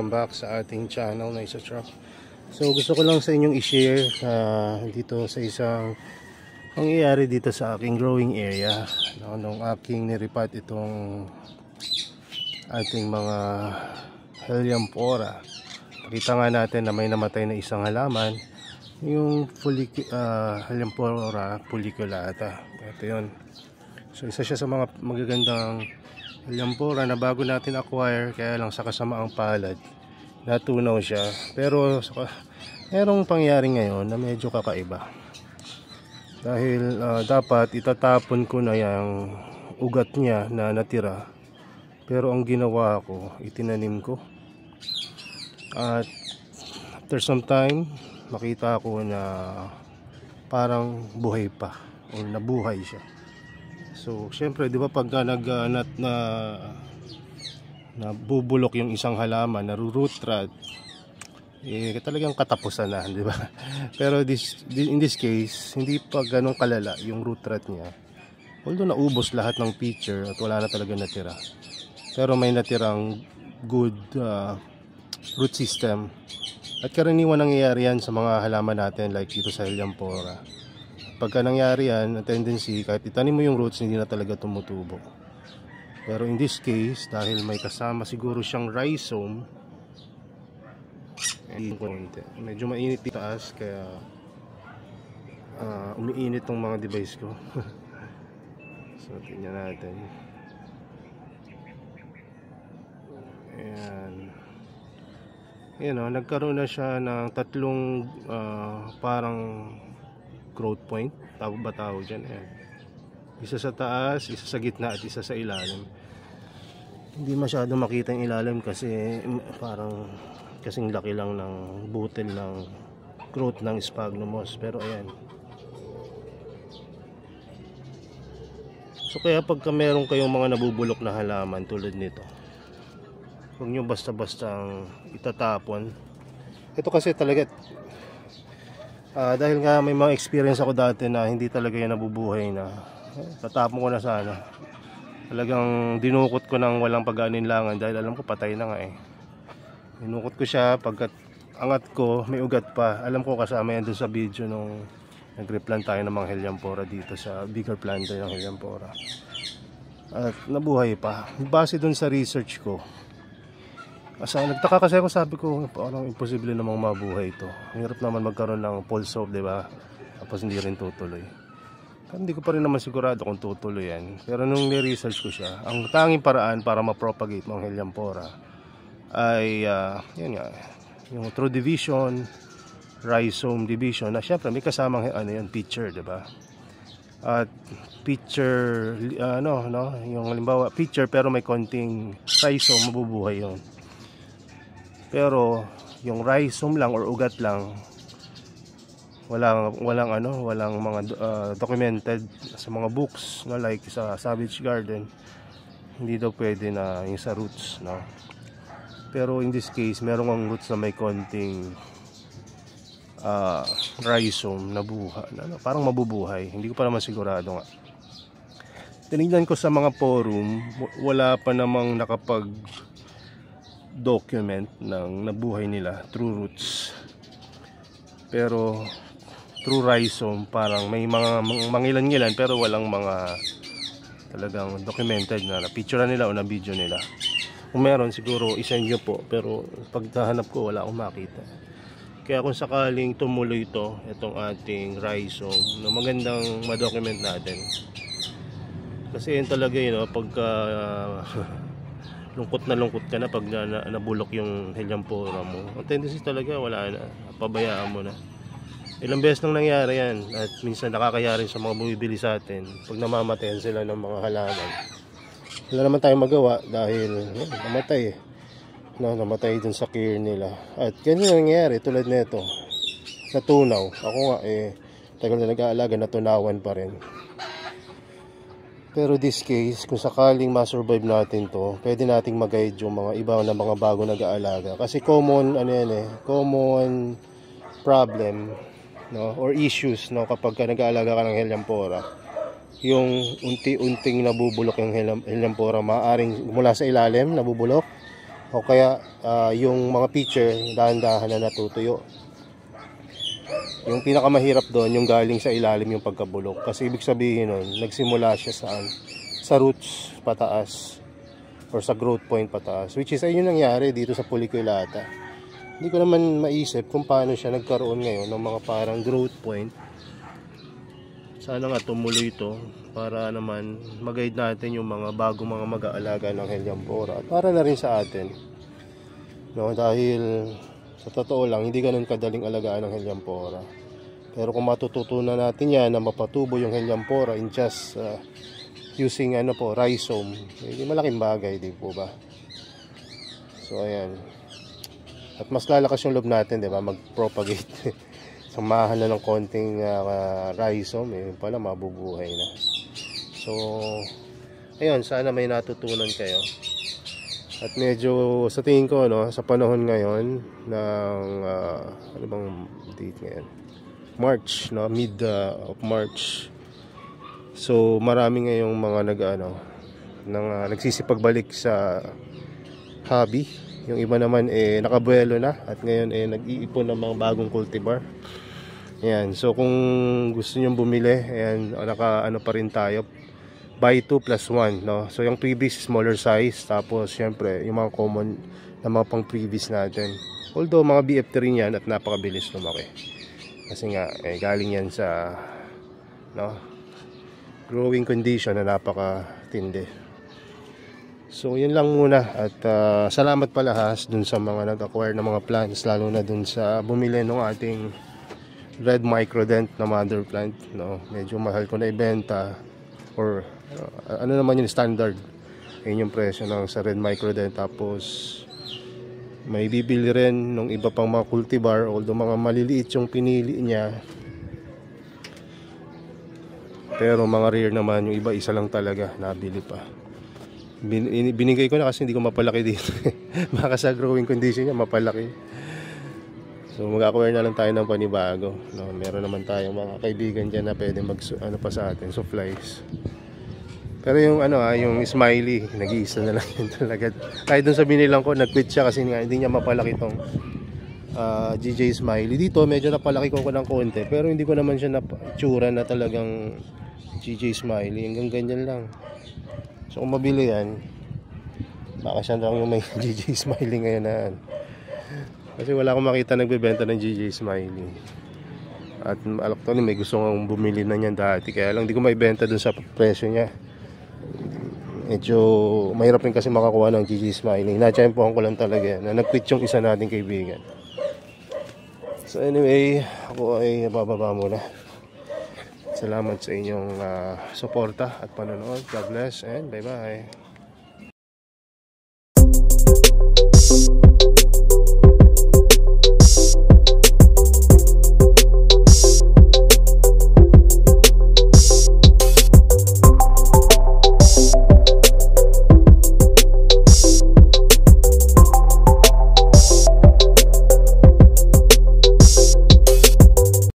welcome back sa ating channel na Isa Truck. So gusto ko lang sa inyong i-share dito sa isang pangyayari dito sa aking growing area, nung aking niripat itong ating mga Helianthera. Pakita nga natin na may namatay na isang halaman, yung Helianthera folliculata. Ito yun. So isa siya sa mga magagandang Helianthera na bago natin acquire, kaya lang sa kasamaang palad natunaw siya. Pero merong pangyari ngayon na medyo kakaiba, dahil dapat itatapon ko na yung ugat niya na natira, pero ang ginawa ko, itinanim ko. At after some time makita ko na parang buhay pa, o nabuhay siya. So, syempre, di ba pagka nabubulok yung isang halaman, root rot, talagang katapusan na, di ba? Pero in this case, hindi pa ganun kalala yung root rot niya. Although naubos lahat ng pitcher at wala na talaga natira. Pero may natirang good root system. At karaniwan nangyayari yan sa mga halaman natin, like dito sa Helianthera. Pagka nangyari yan, ang tendency, kahit itanim mo yung roots, hindi na talaga tumutubo. Pero in this case, dahil may kasama siguro siyang rhizome, medyo mainit dito taas, kaya umiinit tong mga device ko. So, tingnan natin. Ayan. Ayan, nagkaroon na siya ng tatlong parang growth point, tawag dyan. Ayan. Isa sa taas, isa sa gitna, at isa sa ilalim. Hindi masyado makita yung ilalim kasi parang kasing laki lang ng butil ng growth ng sphagnum moss. Pero ayan. So kaya pagka meron kayong mga nabubulok na halaman tulad nito, huwag nyo basta-basta itatapon. Ito kasi talaga dahil nga may mga experience ako dati na hindi talaga yan nabubuhay na, tatapon ko na sana. Talagang dinukot ko ng walang pag-aalinlangan dahil alam ko patay na nga eh. Dinukot ko siya, pagkat angat ko may ugat pa. Alam ko kasama yan dun sa video nung nag-replant tayo ng mga Helianthera dito sa bigger planter ng Helianthera. At nabuhay pa. Base dun sa research ko, nagtaka kasi ako, sabi ko parang imposible namang mabuhay ito. Hirap naman magkaroon ng pulse of, di ba? Tapos hindi rin tutuloy. Hindi ko pa rin naman sigurado kung tutuloy yan. Pero nung ni-research ko siya, ang tanging paraan para ma-propagate ng Helianthera ay yun nga, yung through division, rhizome division, na syempre may kasamang pitcher, di ba? At pitcher, yung halimbawa pitcher pero may konting rhizome, mabubuhay yun. Pero yung rhizome lang or ugat lang, walang mga documented sa mga books, no, like sa Savage Garden, hindi daw pwede na yung sa roots, no. Pero in this case, merong ang roots na may konting rhizome na parang mabubuhay. Hindi ko pa naman sigurado nga. Tinignan ko sa mga forum, wala pa namang document ng nabuhay nila through roots. Pero through rhizome, parang may mga mangilan-ngilan, pero walang mga talagang documented na picture nila o na video nila. Kung meron, siguro isend nyo po, pero pag nahanap ko, wala akong makita. Kaya kung sakaling tumuloy itong ating rhizome, no, magandang ma-document natin. Kasi yun talaga yun, pagka lungkot ka na pag nabulok yung Helianthera mo, ang tendency talaga wala na, pabayaan mo na. Ilang beses nang nangyari yan, at minsan nakakaya rin sa mga bumibili sa atin pag namamatayan sila ng mga halaman. Wala naman tayong magawa dahil namatay namatay dun sa care nila. At ganyan nangyayari tulad nito, natunaw. Ako nga tagal na nag-aalaga, natunawan pa rin. Pero this case, kung sakaling ma-survive natin to, pwede nating mag-guide yung mga iba na mga bago nag-aalaga. Kasi common common problem, no, or issues, no, kapag nag-aalaga ka ng Helianthera, yung unti-unting nabubulok yung Helianthera, maaaring mula sa ilalim nabubulok, o kaya yung mga pitcher dahan-dahan na natutuyo. Yung pinakamahirap doon yung galing sa ilalim yung pagkabulok, kasi ibig sabihin nun nagsimula siya sa roots pataas or sa growth point pataas, which is ayun yung nangyari dito sa Puliculata. Hindi ko naman maisip kung paano siya nagkaroon ngayon ng mga parang growth point. Sana nga tumuloy ito para naman mag-guide natin yung mga bagong mga mag-aalaga ng Helianthora, at para na rin sa atin, no? Dahil sa totoo lang hindi ganun kadaling alagaan ng Helianthora, pero kung matututunan natin yan na mapatubo yung Helianthora in just using rhizome, hindi malaking bagay, di po ba? So ayan, at mas lalakas yung loob natin, di ba, mag-propagate. Samahan na ng konting rhizome, pala mabubuhay na. So ayun, sana may natutunan kayo. At medyo sa tingin ko, no, sa panahon ngayon ng ano bang date ngayon, March, no, mid of March. So marami ngayong mga nagsisipagbalik sa hobby. Yung iba naman nakabuelo na at ngayon nag-iipon ng mga bagong cultivar. Ayan, so kung gusto niyo bumili, ayan, pa rin tayo, buy 2 plus 1, no? So yung previous smaller size, tapos syempre yung mga common na mga pang previous natin. Although mga BF3 yan at napakabilis lumaki. Kasi nga galing yan sa growing condition na napakatindi. So yun lang muna, at salamat pala dun sa mga nag-acquire ng mga plants, lalo na dun sa bumili ng ating red microdent na mother plant, no? Medyo mahal ko na ibenta, or ano naman yung standard, yun yung presyo ng sa red microdent. Tapos may bibili rin ng iba pang mga cultivar, although mga maliliit yung pinili niya, pero mga rare naman yung iba, isa lang talaga nabili pa. Binigay ko na kasi hindi ko mapalaki dito. Baka sa growing condition niya mapalaki. So mag-acquire na lang tayo ng panibago, no? Meron naman tayong mga kaibigan dyan na pwede pa sa atin, supplies. Pero yung yung smiley, nag-iisa na lang yun talaga. Kahit dun sa binilang ko, nag-quit siya kasi nga hindi niya mapalaki tong GJ Smiley. Dito medyo napalaki ko ng konti, pero hindi ko naman siya napitsura na talagang GJ Smiley. Hanggang ganyan lang. So kung mabili yan, baka siya lang yung may GJ Smiley ngayon na. Kasi wala akong makita nagbebenta ng GJ Smiley. At actually may gusto kong bumili na niyan dati, kaya lang hindi ko maibenta dun sa presyo niya. Medyo mahirap rin kasi makakuha ng GJ Smiley. Na-tsempohan ko lang talaga yan, na nag-quit yung isa nating kaibigan. So anyway, ako ay bababa muna. Salamat sa inyong suporta at panonood. God bless and bye bye.